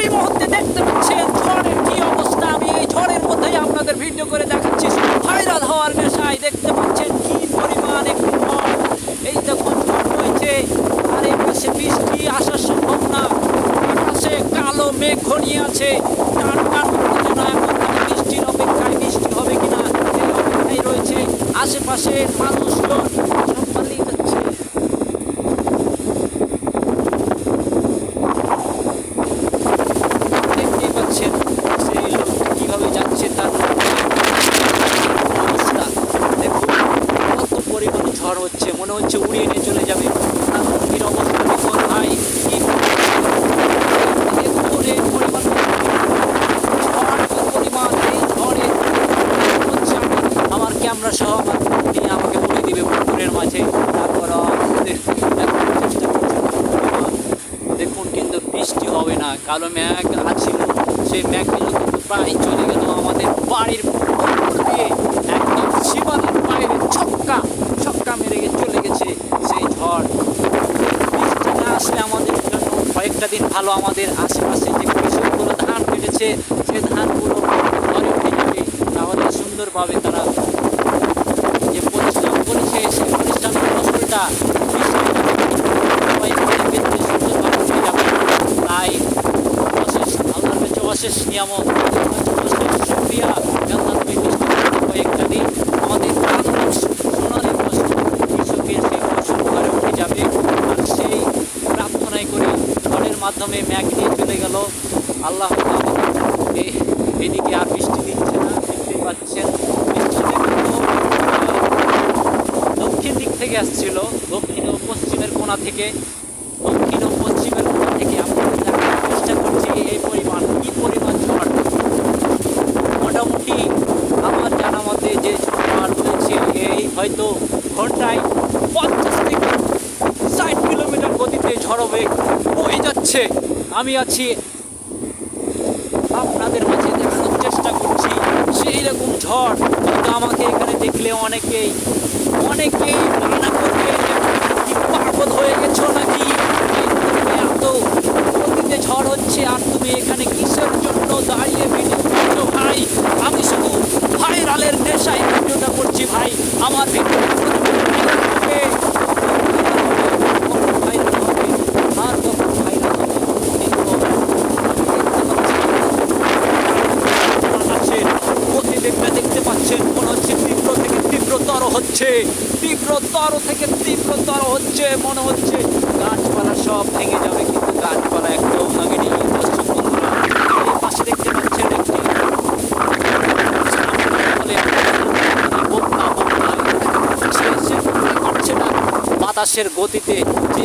এই মুহূর্তে দেখতে পাচ্ছেন ঝড়ের কি অবস্থা। আমি এই ঝড়ের মধ্যেই আপনাদের ভিডিও করে দেখাচ্ছি, ভাইরাল হওয়ার নেশায়। দেখতে পাচ্ছেন কি পরিমাণ একটি ঝড়। এই দেখুন ঝড় হয়েছে, আর এই পাশে বৃষ্টি আসার সম্ভাবনা। আকাশে কালো মেঘ ঘনিয়ে আছে, টান টান করছে না। এখন থেকে বৃষ্টির অপেক্ষায়, বৃষ্টি হবে কিনা এই অপেক্ষায় রয়েছে। আশেপাশে মানুষজন সব পালিয়ে যাচ্ছে। দেখতেই পাচ্ছেন সেই লোক কিভাবে যাচ্ছে, তার অবস্থা দেখুন। কত পরিমাণে ঝড় হচ্ছে, মনে হচ্ছে উড়িয়ে নিয়ে চলে যাবে। প্রধানমন্ত্রীর অবস্থা দেখুন ভাই, কি দেখুন এই পরিমাণ ঝড়, কি পরিমাণ এই ঝড়ে হচ্ছে। আমার ক্যামেরা সহ আমার নিয়ে আমাকে উড়িয়ে দিবে পুকুরের মাঝে। তারপর আমাদের চেষ্টা করছে। দেখুন কিন্তু বৃষ্টি হবে না, কালো মেঘ আছিল, সেই মেঘগুলো কিন্তু প্রায় চলে গেল আমাদের বাড়ির উপর দিয়ে, একদম সীমানার বাইরে ছক্কা ছক্কা মেরে চলে গেছে সেই ঝড়। বৃষ্টি না আসলে আমাদের জন্য কয়েকটা দিন ভালো। আমাদের আশেপাশে যে কৃষকগুলো ধান কেটেছে, সে ধানগুলো ঘরে উঠে যাবে, তাহলে সুন্দরভাবে তারা যে পরিশ্রম করেছে সেই পরিশ্রমের ফসলটা সুন্দরভাবে উঠে যাবে। তাই অশেষ আল্লাহর কাছে অশেষ নিয়ামত, অশেষ শুকরিয়া। আল্লাহ তুমি বৃষ্টি কয়েকটা দিন আমাদের সোনালি ফসল কৃষকের সেই ফসল ঘরে উঠে যাবে। আর সেই প্রার্থনাই করি, ঝড়ের মাধ্যমে মেঘ নিয়ে চলে গেল। আল্লাহ এদিকে আর বৃষ্টি দিচ্ছে না, দেখতেই পাচ্ছেন। বৃষ্টিটা কিন্তু দক্ষিণ দিক থেকে আসছিল, দক্ষিণ ও পশ্চিমের কোণা থেকে, দক্ষিণ ও পশ্চিমের কোণা থেকে আপনাদের দেখার চেষ্টা করছি। এই পরিমাণ কি পরিমাণ ঝড়। মোটামুটি আমার জানা মতে যে ঝড় হয়েছে, এই হয়তো ঘন্টায় 50 থেকে 60 কিলোমিটার গতিতে ঝড় বয়ে যাচ্ছে। আমি আছি আপনাদের মাঝে দেখানোর চেষ্টা করছি সেই রকম ঝড়। কিন্তু আমাকে এখানে দেখলে অনেকেই মানা করবে, কি পাগল হয়ে গেছো নাকি, এত গতিতে ঝড় হচ্ছে আর তুমি এখানে কিসের জন্য দাঁড়িয়ে ভিডিও করছো। ভাই আমি শুধু ভাইরালের নেশায় ভিডিওটা করছি ভাই। আমার ভিডিও আর কখন ভাইরাল হবে দেখতে পাচ্ছেন, মনে হচ্ছে তীব্র থেকে তীব্রতর হচ্ছে, তীব্রতর থেকে তীব্রতর হচ্ছে। মনে হচ্ছে গাছপালা সব ভেঙে যাবে, কিন্তু গাছপালা একটাও ভাঙেনি। দর্শক বন্ধুরা, এই পাশে দেখতে পাচ্ছেন একটি বাতাসের গতিতে যে